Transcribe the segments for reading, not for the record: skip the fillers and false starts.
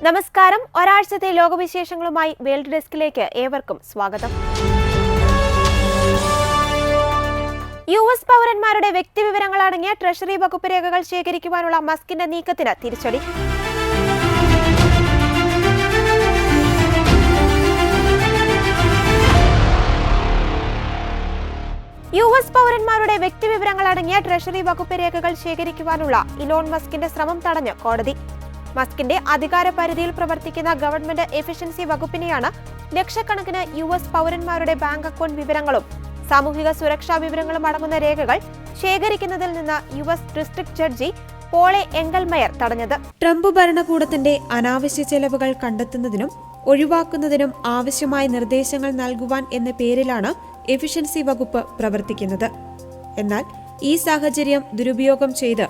നമസ്കാരം. ഒരാഴ്ചത്തെ ലോകവിശേഷങ്ങളുമായി വേൾഡ് ഡെസ്കിലേക്ക് ഏവർക്കും സ്വാഗതം. യുഎസ് പൗരന്മാരുടെ വ്യക്തിവിവരങ്ങൾ അടങ്ങിയ ട്രഷറി വകുപ്പ് രേഖകൾ ശേഖരിക്കുവാനുള്ള മസ്കിന്റെ നീക്കത്തിന് തിരിച്ചടി. യുഎസ് പൗരന്മാരുടെ വ്യക്തിവിവരങ്ങൾ അടങ്ങിയ ട്രഷറി വകുപ്പ് രേഖകൾ ശേഖരിക്കുവാനുള്ള ഇലോൺ മസ്കിന്റെ ശ്രമം തടഞ്ഞ് കോടതി. മസ്കിന്റെ അധികാര പരിധിയിൽ പ്രവർത്തിക്കുന്ന ഗവൺമെന്റ് എഫിഷ്യൻസി വകുപ്പിനെയാണ് ലക്ഷക്കണക്കിന് യുഎസ് പൗരന്മാരുടെ ബാങ്ക് അക്കൗണ്ട് വിവരങ്ങളും സാമൂഹിക സുരക്ഷാ വിവരങ്ങളും അടങ്ങുന്ന രേഖകൾ ശേഖരിക്കുന്നതിൽ നിന്ന് യുഎസ് ഡിസ്ട്രിക്ട് ജഡ്ജി പോളെ എങ്കൽമയർ തടഞ്ഞത്. ട്രംപ് ഭരണകൂടത്തിന്റെ അനാവശ്യ ചെലവുകൾ കണ്ടെത്തുന്നതിനും ഒഴിവാക്കുന്നതിനും ആവശ്യമായ നിർദ്ദേശങ്ങൾ നൽകുവാൻ എന്ന പേരിലാണ് എഫിഷ്യൻസി വകുപ്പ് പ്രവർത്തിക്കുന്നത്. എന്നാൽ ഈ സാഹചര്യം ദുരുപയോഗം ചെയ്ത്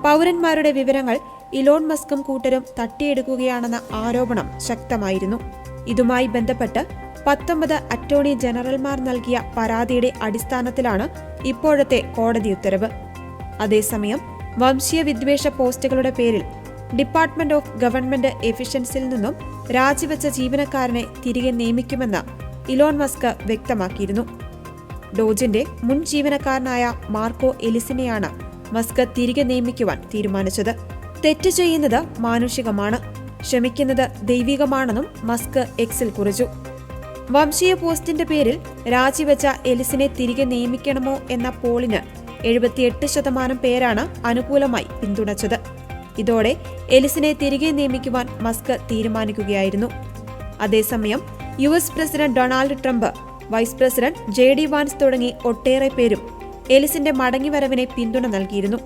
പൗരന്മാരുടെ വിവരങ്ങൾ ഇലോൺ മസ്കും കൂട്ടരും തട്ടിയെടുക്കുകയാണെന്ന ആരോപണം ശക്തമായിരുന്നു. ഇതുമായി ബന്ധപ്പെട്ട് 19 അറ്റോർണി ജനറൽമാർ നൽകിയ പരാതിയുടെ അടിസ്ഥാനത്തിലാണ് ഇപ്പോഴത്തെ കോടതി ഉത്തരവ്. അതേസമയം വംശീയ വിദ്വേഷ പോസ്റ്റുകളുടെ പേരിൽ ഡിപ്പാർട്ട്മെന്റ് ഓഫ് ഗവൺമെന്റ് എഫിഷ്യൻസിയിൽ നിന്നും രാജിവെച്ച ജീവനക്കാരനെ തിരികെ നിയമിക്കുമെന്ന് ഇലോൺ മസ്ക് വ്യക്തമാക്കിയിരുന്നു. ഡോജിന്റെ മുൻ ജീവനക്കാരനായ മാർക്കോ എലിസിനെയാണ് മസ്ക് തിരികെ നിയമിക്കുവാൻ തീരുമാനിച്ചത്. തെറ്റ് ചെയ്യുന്നത് മാനുഷികമാണ്, ക്ഷമിക്കുന്നത് ദൈവികമാണെന്നും മസ്ക് എക്സിൽ കുറിച്ചു. വംശീയ പോസ്റ്റിന്റെ പേരിൽ രാജിവെച്ച എലിസിനെ തിരികെ നിയമിക്കണമോ എന്ന പോളിന് 78% പേരാണ് അനുകൂലമായി പിന്തുണച്ചത്. ഇതോടെ എലിസിനെ തിരികെ നിയമിക്കുവാൻ മസ്ക് തീരുമാനിക്കുകയായിരുന്നു. അതേസമയം US president Donald Trump, vice president JD Vance തുടങ്ങി ഒട്ടേറെ പേരും എലിസിന്റെ മടങ്ങിവരവിനെ പിന്തുണ നൽകിയിരുന്നു.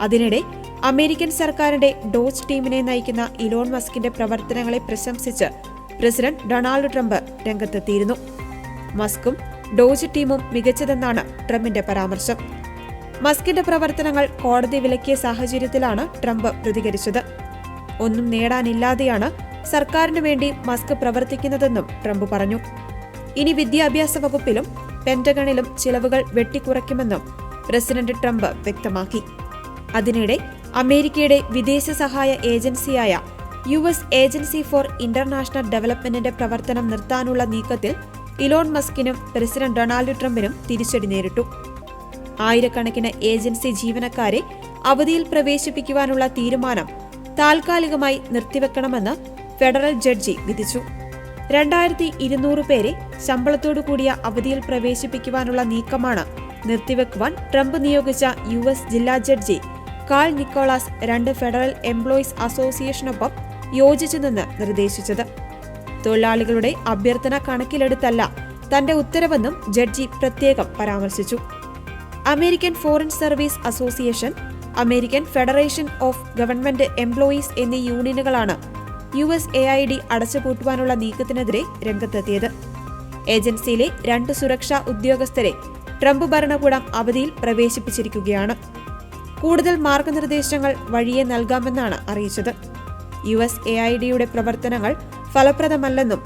അതിനിടെ അമേരിക്കൻ സർക്കാരിന്റെ ഡോജ് ടീമിനെ നയിക്കുന്ന ഇലോൺ മസ്കിന്റെ പ്രവർത്തനങ്ങളെ പ്രശംസിച്ച് പ്രസിഡന്റ് ഡൊണാൾഡ് ട്രംപ് രംഗത്തെത്തിയിരുന്നു. മസ്കും ഡോജ് ടീമും മികച്ചതെന്നാണ് ട്രംപിന്റെ പരാമർശം. മസ്കിന്റെ പ്രവർത്തനങ്ങൾ കോടതി വിലക്കിയ സാഹചര്യത്തിലാണ് ട്രംപ് പ്രതികരിച്ചത്. ഒന്നും നേടാനില്ലാതെയാണ് സർക്കാരിനു വേണ്ടി മസ്ക് പ്രവർത്തിക്കുന്നതെന്നും ട്രംപ് പറഞ്ഞു. ഇനി വിദ്യാഭ്യാസ വകുപ്പിലും പെന്റഗണിലും ചിലവുകൾ വെട്ടിക്കുറയ്ക്കുമെന്നും പ്രസിഡന്റ് ട്രംപ് വ്യക്തമാക്കി. അതിനിടെ അമേരിക്കയുടെ വിദേശ സഹായ ഏജൻസിയായ യുഎസ് ഏജൻസി ഫോർ ഇന്റർനാഷണൽ ഡെവലപ്മെന്റിന്റെ പ്രവർത്തനം നിർത്താനുള്ള നീക്കത്തിൽ ഇലോൺ മസ്കിനും പ്രസിഡന്റ് ഡൊണാൾഡ് ട്രംപിനും തിരിച്ചടി നേരിട്ടു. ആയിരക്കണക്കിന് ഏജൻസി ജീവനക്കാരെ അവധിയിൽ പ്രവേശിപ്പിക്കുവാനുള്ള തീരുമാനം താൽക്കാലികമായി നിർത്തിവെക്കണമെന്ന് ഫെഡറൽ ജഡ്ജി വിധിച്ചു. 2200 പേരെ ശമ്പളത്തോടു കൂടിയ അവധിയിൽ പ്രവേശിപ്പിക്കുവാനുള്ള നീക്കമാണ് നിർത്തിവെക്കുവാൻ ട്രംപ് നിയോഗിച്ച യുഎസ് ജില്ലാ judge Carl Nichols 2 federal employees അസോസിയേഷനൊപ്പം യോജിച്ചു നിന്ന് നിർദ്ദേശിച്ചത്. തൊഴിലാളികളുടെ അഭ്യർത്ഥന കണക്കിലെടുത്തല്ല തന്റെ ഉത്തരവെന്നും ജഡ്ജി പ്രത്യേകം പരാമർശിച്ചു. American foreign service association, American federation of government employees എന്നീ യൂണിയനുകളാണ് USAID അടച്ചുപൂട്ടുവാനുള്ള നീക്കത്തിനെതിരെ രംഗത്തെത്തിയത്. ഏജൻസിയിലെ 2 സുരക്ഷാ ഉദ്യോഗസ്ഥരെ ട്രംപ് ഭരണകൂടം അവധിയിൽ പ്രവേശിപ്പിച്ചിരിക്കുകയാണ്. കൂടുതൽ മാർഗനിർദ്ദേശങ്ങൾ വഴിയെ നൽകാമെന്നാണ് അറിയിച്ചത്. USAIDയുടെ പ്രവർത്തനങ്ങൾ ഫലപ്രദമല്ലെന്നും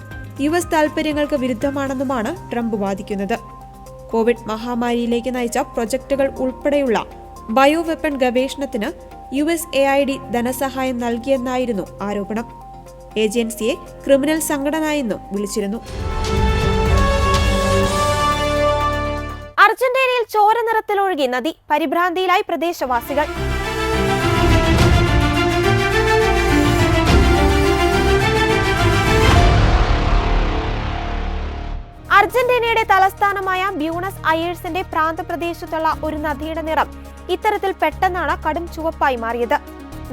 US താൽപര്യങ്ങൾക്ക് വിരുദ്ധമാണെന്നുമാണ് ട്രംപ് വാദിക്കുന്നത്. കോവിഡ് മഹാമാരിയിലേക്ക് നയിച്ച പ്രൊജക്ടുകൾ ഉൾപ്പെടെയുള്ള ബയോ വെപ്പൺ ഗവേഷണത്തിന് USAID ധനസഹായം നൽകിയെന്നായിരുന്നു ആരോപണം. ഏജൻസിയെ ക്രിമിനൽ സംഘടന എന്നും വിളിച്ചിരുന്നു. അർജന്റീനയിൽ ചോര നിറത്തിലൊഴുകി നദി, പരിഭ്രാന്തിയിലായി പ്രദേശവാസികൾ. അർജന്റീനയുടെ തലസ്ഥാനമായ ബ്യൂണസ് അയേഴ്സിന്റെ പ്രാന്തപ്രദേശത്തുള്ള ഒരു നദിയുടെ നിറം ഇത്തരത്തിൽ പെട്ടെന്നാണ് കടും ചുവപ്പായി മാറിയത്.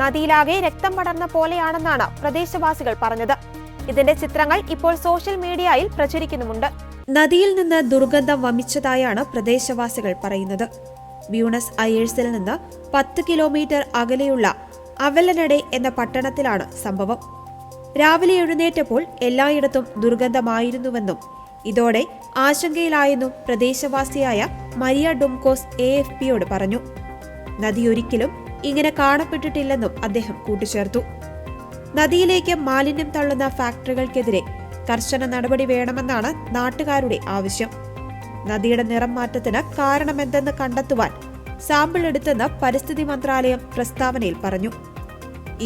നദിയിലാകെ രക്തം പടർന്ന പോലെയാണെന്നാണ് പ്രദേശവാസികൾ പറഞ്ഞത്. ഇതിന്റെ ചിത്രങ്ങൾ ഇപ്പോൾ സോഷ്യൽ മീഡിയയിൽ പ്രചരിക്കുന്നുമുണ്ട്. നദിയിൽ നിന്ന് ദുർഗന്ധം വമിച്ചതായാണ് പ്രദേശവാസികൾ പറയുന്നത്. ബ്യൂണസ് അയേഴ്സിൽ നിന്ന് 10 കിലോമീറ്റർ അകലെയുള്ള അവലനഡെ എന്ന പട്ടണത്തിലാണ് സംഭവം. രാവിലെ എഴുന്നേറ്റപ്പോൾ എല്ലായിടത്തും ദുർഗന്ധമായിരുന്നുവെന്നും ഇതോടെ ആശങ്കയിലായെന്നും പ്രദേശവാസിയായ മരിയ ഡുംകോസ് AFPയോട് പറഞ്ഞു. നദിയൊരിക്കലും ഇങ്ങനെ കാണപ്പെട്ടിട്ടില്ലെന്നും അദ്ദേഹം കൂട്ടിച്ചേർത്തു. നദിയിലേക്ക് മാലിന്യം തള്ളുന്ന ഫാക്ടറികൾക്കെതിരെ കർശന നടപടി വേണമെന്നാണ് നാട്ടുകാരുടെ ആവശ്യം. നദിയുടെ നിറം മാറ്റത്തിന് കാരണമെന്തെന്ന് കണ്ടെത്തുവാൻ സാമ്പിൾ എടുത്തെന്ന് പരിസ്ഥിതി മന്ത്രാലയം പ്രസ്താവനയിൽ പറഞ്ഞു.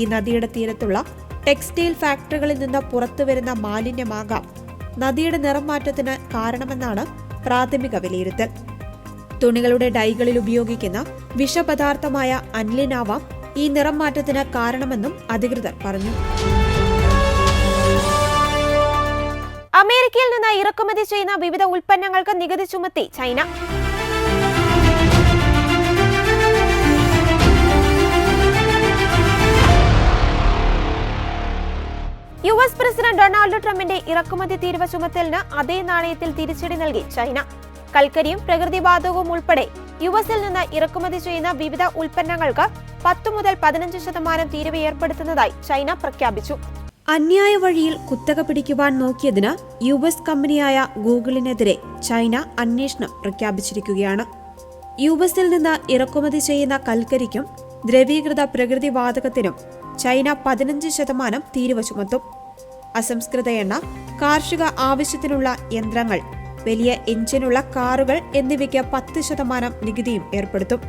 ഈ നദിയുടെ തീരത്തുള്ള ടെക്സ്റ്റൈൽ ഫാക്ടറികളിൽ നിന്ന് പുറത്തുവരുന്ന മാലിന്യമാകാം നദിയുടെ നിറം മാറ്റത്തിന് കാരണമെന്നാണ് പ്രാഥമിക വിലയിരുത്തൽ. തുണികളുടെ ഡൈകളിൽ ഉപയോഗിക്കുന്ന വിഷപദാർത്ഥമായ അനിലിനാവാം ഈ നിറം മാറ്റത്തിന് കാരണമെന്നും അധികൃതർ പറഞ്ഞു. അമേരിക്കയിൽ നിന്ന് ഇറക്കുമതി ചെയ്യുന്ന വിവിധ ഉൽപ്പന്നങ്ങൾക്ക് നികുതി ചുമത്തി ചൈന. US പ്രസിഡന്റ് ഡൊണാൾഡ് ട്രംപിന്റെ ഇറക്കുമതി തീരുവ ചുമത്തലിന് അതേ നാണയത്തിൽ തിരിച്ചടി നൽകി ചൈന. കൽക്കരിയും പ്രകൃതിവാതകവും ഉൾപ്പെടെ യുഎസിൽ നിന്ന് ഇറക്കുമതി ചെയ്യുന്ന വിവിധ ഉൽപ്പന്നങ്ങൾക്ക് 10 മുതൽ 15% തീരുവ ഏർപ്പെടുത്തുന്നതായി ചൈന പ്രഖ്യാപിച്ചു. അന്യായ വഴിയിൽ കുത്തക പിടിക്കുവാൻ നോക്കിയതിന് US കമ്പനിയായ ഗൂഗിളിനെതിരെ ചൈന അന്വേഷണം പ്രഖ്യാപിച്ചിരിക്കുകയാണ്. യുഎസിൽ നിന്ന് ഇറക്കുമതി ചെയ്യുന്ന കൽക്കരിക്കും ദ്രവീകൃത പ്രകൃതിവാതകത്തിനും ചൈന 15% തീരുവ ചുമത്തും. അസംസ്കൃത എണ്ണ, കാർഷിക ആവശ്യത്തിനുള്ള യന്ത്രങ്ങൾ, വലിയ എഞ്ചിനുള്ള കാറുകൾ എന്നിവയ്ക്ക് 10% നികുതിയും ഏർപ്പെടുത്തും.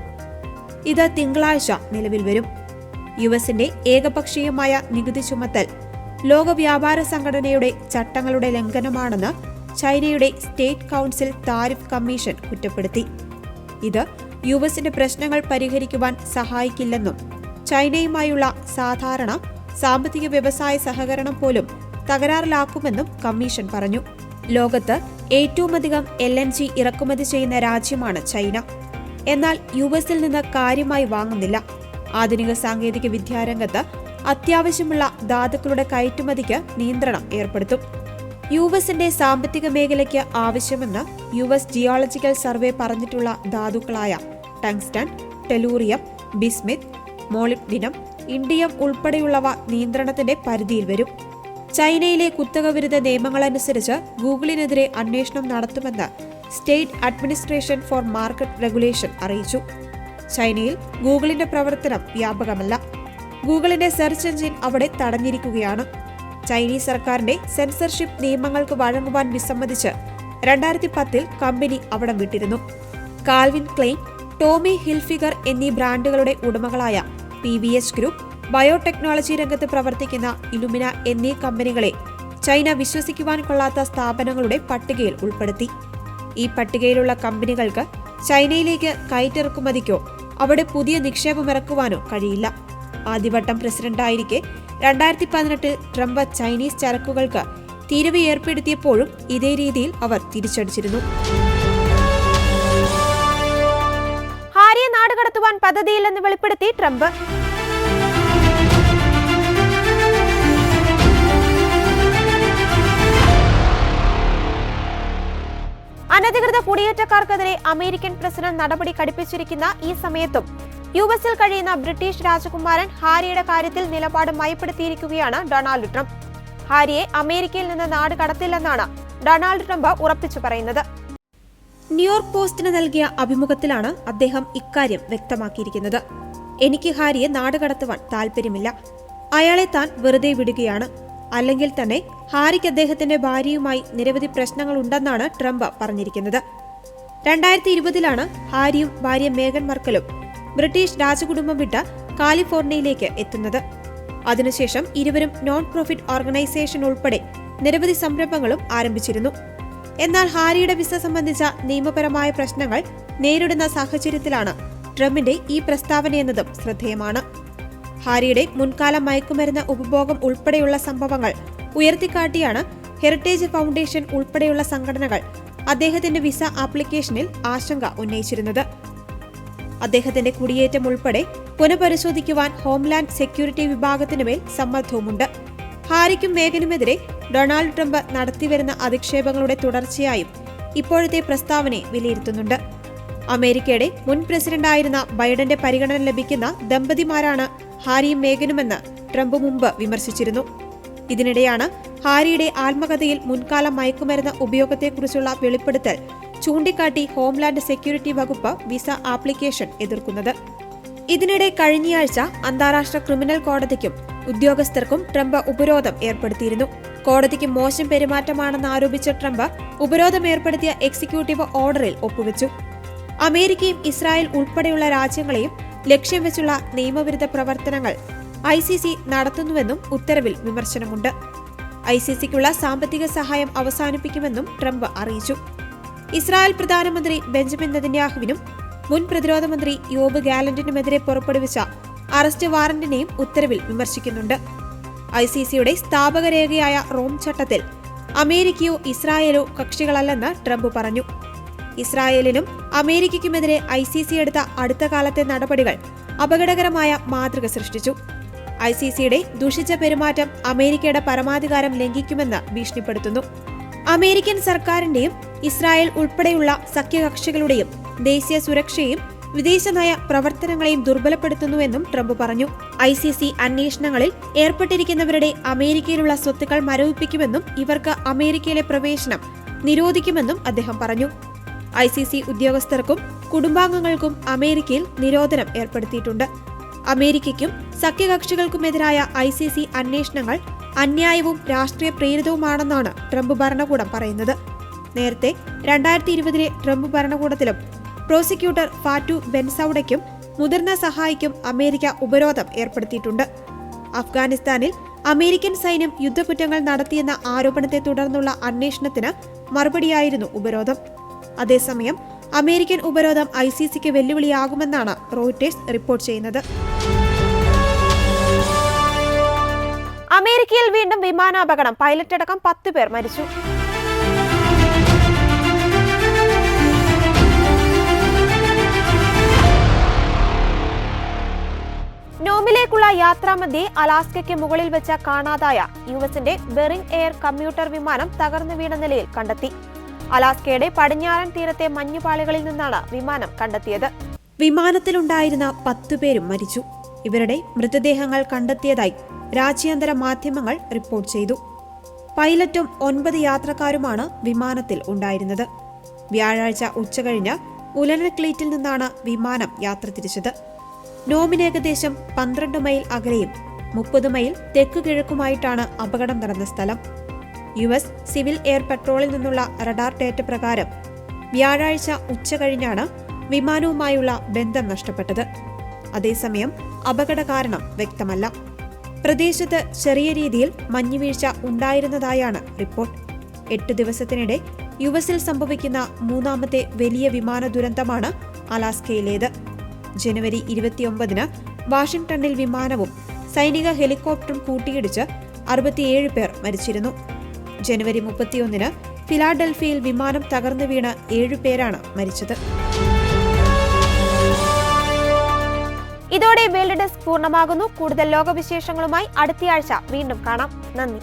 ഇത് തിങ്കളാഴ്ച നിലവിൽ വരും. യുഎസിന്റെ ഏകപക്ഷീയമായ നികുതി ചുമത്തൽ ലോക വ്യാപാര സംഘടനയുടെ ചട്ടങ്ങളുടെ ലംഘനമാണെന്ന് ചൈനയുടെ സ്റ്റേറ്റ് കൌൺസിൽ താരിഫ് കമ്മീഷൻ കുറ്റപ്പെടുത്തി. ഇത് യുഎസിന്റെ പ്രശ്നങ്ങൾ പരിഹരിക്കുവാൻ സഹായിക്കില്ലെന്നും ചൈനയുമായുള്ള സാധാരണ സാമ്പത്തിക വ്യവസായ സഹകരണം പോലും തകരാറിലാക്കുമെന്നും കമ്മീഷൻ പറഞ്ഞു. ലോകത്ത് ഏറ്റവുമധികം LNG ഇറക്കുമതി ചെയ്യുന്ന രാജ്യമാണ് ചൈന. എന്നാൽ യുഎസിൽ നിന്ന് കാര്യമായി വാങ്ങുന്നില്ല. ആധുനിക സാങ്കേതിക വിദ്യാരംഗത്ത് അത്യാവശ്യമുള്ള ധാതുക്കളുടെ കയറ്റുമതിക്ക് നിയന്ത്രണം ഏർപ്പെടുത്തും. യുഎസിന്റെ സാമ്പത്തിക മേഖലയ്ക്ക് ആവശ്യമെന്ന് US ജിയോളജിക്കൽ സർവേ പറഞ്ഞിട്ടുള്ള ധാതുക്കളായ tungsten, tellurium, bismuth, molybdenum, indium ഉൾപ്പെടെയുള്ളവ നിയന്ത്രണത്തിന്റെ പരിധിയിൽ വരും. ചൈനയിലെ കുത്തകവിരുദ്ധ നിയമങ്ങളനുസരിച്ച് ഗൂഗിളിനെതിരെ അന്വേഷണം നടത്തുമെന്ന് state administration four market regulation അറിയിച്ചു. ചൈനയിൽ ഗൂഗിളിന്റെ പ്രവർത്തനം വ്യാപകമല്ല. ഗൂഗിളിന്റെ സെർച്ച് എഞ്ചിൻ അവിടെ തടഞ്ഞിരിക്കുകയാണ്. ചൈനീസ് സർക്കാരിന്റെ സെൻസർഷിപ്പ് നിയമങ്ങൾക്ക് വഴങ്ങുവാൻ വിസമ്മതിച്ച് 2010 കമ്പനി അവിടം വിട്ടിരുന്നു. കാൽവിൻ ക്ലെയിൻ, ടോമി ഹിൽഫിഗർ എന്നീ ബ്രാൻഡുകളുടെ ഉടമകളായ PVH ഗ്രൂപ്പ്, ബയോടെക്നോളജി രംഗത്ത് പ്രവർത്തിക്കുന്ന ഇലുമിന എന്നീ കമ്പനികളെ ചൈന വിശ്വസിക്കുവാൻ കൊള്ളാത്ത സ്ഥാപനങ്ങളുടെ പട്ടികയിൽ ഉൾപ്പെടുത്തി. ഈ പട്ടികയിലുള്ള കമ്പനികൾക്ക് ചൈനയിലേക്ക് കയറ്റിറക്കുമതിക്കോ അവിടെ പുതിയ നിക്ഷേപമിറക്കുവാനോ കഴിയില്ല. ആദ്യവട്ടം പ്രസിഡന്റായിരിക്കെ 2018 ട്രംപ് ചൈനീസ് ചരക്കുകൾക്ക് തീരുവ ഏർപ്പെടുത്തിയപ്പോഴും ഇതേ രീതിയിൽ അവർ തിരിച്ചടിച്ചിരുന്നു. ഹാരിയെ നാടുകടത്തുവാൻ പദ്ധതിയില്ലെന്ന് വെളിപ്പെടുത്തി ട്രംപ്. അനധികൃത കുടിയേറ്റക്കാർക്കെതിരെ അമേരിക്കൻ പ്രസിഡന്റ് നടപടി കടുപ്പിച്ചിരിക്കുന്ന ഈ സമയത്തും യുഎസിൽ കഴിയുന്ന ബ്രിട്ടീഷ് രാജകുമാരൻ ഹാരിയുടെ കാര്യത്തിൽ നിലപാട് മയപ്പെടുത്തിയിരിക്കുകയാണ് ഡൊണാൾഡ് ട്രംപ്. ഹാരിയെ അമേരിക്കയിൽ നിന്ന് നാട് കടത്തില്ലെന്നാണ് ഡൊണാൾഡ് ട്രംപ് ഉറപ്പിച്ചു പറയുന്നത്. ന്യൂയോർക്ക് പോസ്റ്റിന് നൽകിയ അഭിമുഖത്തിലാണ് അദ്ദേഹം ഇക്കാര്യം വ്യക്തമാക്കിയിരിക്കുന്നത്. എനിക്ക് ഹാരിയെ നാട് കടത്തുവാൻ താൽപര്യമില്ല. അയാളെ താൻ വെറുതെ വിടുകയാണ്. അല്ലെങ്കിൽ തന്നെ ഹാരിക്ക് അദ്ദേഹത്തിന്റെ ഭാര്യയുമായി നിരവധി പ്രശ്നങ്ങളുണ്ടെന്നാണ് ട്രംപ് പറഞ്ഞിരിക്കുന്നത്. 2020 ഹാരിയും ഭാര്യ മേഗൻ മർക്കലും ബ്രിട്ടീഷ് രാജകുടുംബം വിട്ട് കാലിഫോർണിയയിലേക്ക് എത്തുന്നത്. അതിനുശേഷം ഇരുവരും നോൺ പ്രോഫിറ്റ് ഓർഗനൈസേഷൻ ഉൾപ്പെടെ നിരവധി സംരംഭങ്ങളും ആരംഭിച്ചിരുന്നു. എന്നാൽ ഹാരിയുടെ വിസ സംബന്ധിച്ച നിയമപരമായ പ്രശ്നങ്ങൾ നേരിടുന്ന സാഹചര്യത്തിലാണ് ട്രംപിന്റെ ഈ പ്രസ്താവനയെന്നതും ശ്രദ്ധേയമാണ്. ഹാരിയുടെ മുൻകാല മയക്കുമരുന്ന് ഉപഭോഗം ഉൾപ്പെടെയുള്ള സംഭവങ്ങൾ ഉയർത്തിക്കാട്ടിയാണ് ഹെറിറ്റേജ് ഫൗണ്ടേഷൻ ഉൾപ്പെടെയുള്ള സംഘടനകൾ അദ്ദേഹത്തിന്റെ വിസ ആപ്ലിക്കേഷനിൽ ആശങ്ക ഉന്നയിച്ചിരുന്നത്. അദ്ദേഹത്തിന്റെ കുടിയേറ്റം ഉൾപ്പെടെ പുനഃപരിശോധിക്കുവാൻ ഹോംലാൻഡ് സെക്യൂരിറ്റി വിഭാഗത്തിനുമേൽ സമ്മർദ്ദവുമുണ്ട്. ഹാരിക്കും മേഗനുമെതിരെ ഡൊണാൾഡ് ട്രംപ് നടത്തിവരുന്ന അധിക്ഷേപങ്ങളുടെ തുടർച്ചയായും ഇപ്പോഴത്തെ പ്രസ്താവനയെ വിലയിരുത്തുന്നുണ്ട്. അമേരിക്കയുടെ മുൻ പ്രസിഡന്റായിരുന്ന ബൈഡന്റെ പരിഗണന ലഭിക്കുന്ന ദമ്പതിമാരാണ് ഹാരിയും മേഗനുമെന്ന് ട്രംപ് മുമ്പ് വിമർശിച്ചിരുന്നു. ഇതിനിടെയാണ് ഹാരിയുടെ ആത്മകഥയിൽ മുൻകാല മയക്കുമരുന്ന് ഉപയോഗത്തെക്കുറിച്ചുള്ള വെളിപ്പെടുത്തൽ ചൂണ്ടിക്കാട്ടി ഹോംലാൻഡ് സെക്യൂരിറ്റി വകുപ്പ് വിസ ആപ്ലിക്കേഷൻ എതിർക്കുന്നത്. ഇതിനിടെ കഴിഞ്ഞയാഴ്ച അന്താരാഷ്ട്ര ക്രിമിനൽ കോടതിക്കും ഉദ്യോഗസ്ഥർക്കും ട്രംപ് ഉപരോധം ഏർപ്പെടുത്തിയിരുന്നു. കോടതിക്ക് മോശം പെരുമാറ്റമാണെന്ന് ആരോപിച്ച ട്രംപ് ഉപരോധം ഏർപ്പെടുത്തിയ എക്സിക്യൂട്ടീവ് ഓർഡറിൽ ഒപ്പുവെച്ചു. അമേരിക്കയും ഇസ്രായേൽ ഉൾപ്പെടെയുള്ള രാജ്യങ്ങളെയും ലക്ഷ്യം വെച്ചുള്ള നിയമവിരുദ്ധ പ്രവർത്തനങ്ങൾ ICC നടത്തുന്നുവെന്നും ഉത്തരവിൽ വിമർശനമുണ്ട്. ICCക്കുള്ള സാമ്പത്തിക സഹായം അവസാനിപ്പിക്കുമെന്നും ട്രംപ് അറിയിച്ചു. ഇസ്രായേൽ പ്രധാനമന്ത്രി ബെഞ്ചമിൻ നെതന്യാഹുവിനും മുൻ പ്രതിരോധ മന്ത്രി യോബ് ഗാലന്റിനുമെതിരെ പുറപ്പെടുവിച്ച അറസ്റ്റ് വാറന്റിനെയും ഉത്തരവിൽ വിമർശിക്കുന്നുണ്ട്. ICCയുടെ സ്ഥാപക രേഖയായ റോം ചട്ടത്തിൽ അമേരിക്കയോ ഇസ്രായേലോ കക്ഷികളല്ലെന്ന് ട്രംപ് പറഞ്ഞു. ഇസ്രായേലിനും അമേരിക്കയ്ക്കുമെതിരെ ICC എടുത്ത അടുത്ത കാലത്തെ നടപടികൾ അപകടകരമായ മാതൃക സൃഷ്ടിച്ചു. ICCയുടെ ദുഷിച്ച പെരുമാറ്റം അമേരിക്കയുടെ പരമാധികാരം ലംഘിക്കുമെന്ന് ഭീഷണിപ്പെടുത്തുന്നു. അമേരിക്കൻ സർക്കാരിന്റെയും ഇസ്രായേൽ ഉൾപ്പെടെയുള്ള സഖ്യകക്ഷികളുടെയും ദേശീയ സുരക്ഷയും വിദേശനയ പ്രവർത്തനങ്ങളെയും ദുർബലപ്പെടുത്തുന്നുവെന്നും ട്രംപ് പറഞ്ഞു. ICC അന്വേഷണങ്ങളിൽ ഏർപ്പെട്ടിരിക്കുന്നവരുടെ അമേരിക്കയിലുള്ള സ്വത്തുക്കൾ മരവിപ്പിക്കുമെന്നും ഇവർക്ക് അമേരിക്കയിലെ പ്രവേശനം നിരോധിക്കുമെന്നും അദ്ദേഹം പറഞ്ഞു. ICC ഉദ്യോഗസ്ഥർക്കും കുടുംബാംഗങ്ങൾക്കും അമേരിക്കയിൽ നിരോധനം ഏർപ്പെടുത്തിയിട്ടുണ്ട്. അമേരിക്കയ്ക്കും സഖ്യകക്ഷികൾക്കുമെതിരായ ICC അന്വേഷണങ്ങൾ അന്യായവും രാഷ്ട്രീയ പ്രേരിതവുമാണെന്നാണ് ട്രംപ് ഭരണകൂടം പറയുന്നത്. നേരത്തെ 2020 ട്രംപ് ഭരണകൂടത്തിലും പ്രോസിക്യൂട്ടർ ഫാറ്റു ബെൻസൌഡയ്ക്കും മുതിർന്ന സഹായിക്കും അമേരിക്ക ഉപരോധം ഏർപ്പെടുത്തിയിട്ടുണ്ട്. അഫ്ഗാനിസ്ഥാനിൽ അമേരിക്കൻ സൈന്യം യുദ്ധക്കുറ്റങ്ങൾ നടത്തിയെന്ന ആരോപണത്തെ തുടർന്നുള്ള അന്വേഷണത്തിന് മറുപടിയായിരുന്നു ഉപരോധം. അതേസമയം അമേരിക്കൻ ഉപരോധം ICCക്ക് വെല്ലുവിളിയാകുമെന്നാണ് റോയിട്ടേഴ്സ് റിപ്പോർട്ട് ചെയ്യുന്നത്. അമേരിക്കയിൽ വീണ്ടും വിമാനാപകടം. പൈലറ്റ് അടക്കം 10 പേർ മരിച്ചു. നോമിലേക്കുള്ള യാത്രാമധ്യേ അലാസ്കയ്ക്ക് മുകളിൽ വെച്ച കാണാതായ US-ന്റെ ബെറിംഗ് എയർ കമ്മ്യൂട്ടർ വിമാനം തകർന്നു വീണ നിലയിൽ കണ്ടെത്തി. അലാസ്കയുടെ പടിഞ്ഞാറൻ തീരത്തെ മഞ്ഞുപാളികളിൽ നിന്നാണ് വിമാനം കണ്ടെത്തിയത്. വിമാനത്തിലുണ്ടായിരുന്ന 10 പേരും മരിച്ചു. ഇവരുടെ മൃതദേഹങ്ങൾ കണ്ടെത്തിയതായി രാജ്യാന്തര മാധ്യമങ്ങൾ റിപ്പോർട്ട് ചെയ്തു. പൈലറ്റും 9 യാത്രക്കാരുമാണ് വിമാനത്തിൽ ഉണ്ടായിരുന്നത്. വ്യാഴാഴ്ച ഉച്ചകഴിഞ്ഞ് ഉലനക്ലീറ്റിൽ നിന്നാണ് വിമാനം യാത്ര തിരിച്ചത്. നോമിന് ഏകദേശം 12 മൈൽ അകലെയും 30 മൈൽ തെക്കു കിഴക്കുമായിട്ടാണ് അപകടം നടന്ന സ്ഥലം. US സിവിൽ എയർ പെട്രോളിൽ നിന്നുള്ള റഡാർ ഡേറ്റ പ്രകാരം വ്യാഴാഴ്ച ഉച്ചകഴിഞ്ഞാണ് വിമാനവുമായുള്ള ബന്ധം നഷ്ടപ്പെട്ടത്. അതേസമയം അപകട കാരണം വ്യക്തമല്ല. പ്രദേശത്ത് ചെറിയ രീതിയിൽ മഞ്ഞുവീഴ്ച ഉണ്ടായിരുന്നതായാണ് റിപ്പോർട്ട്. 8 ദിവസത്തിനിടെ US-ൽ സംഭവിക്കുന്ന 3ാമത്തെ വലിയ വിമാന ദുരന്തമാണ് അലാസ്കയിലേത്. ജനുവരി 29-ന് വാഷിംഗ്ടണിൽ വിമാനവും സൈനിക ഹെലികോപ്റ്ററും കൂട്ടിയിടിച്ച് 67 പേർ മരിച്ചിരുന്നു. ജനുവരി 31-ന് ഫിലാഡൽഫിയയിൽ വിമാനം തകർന്നു വീണ് 7 പേരാണ് മരിച്ചത്. ഇതോടെ വേൾഡ് ഡെസ്ക് പൂർണ്ണമാകുന്നു. കൂടുതൽ ലോകവിശേഷങ്ങളുമായി അടുത്തയാഴ്ച വീണ്ടും കാണാം. നന്ദി.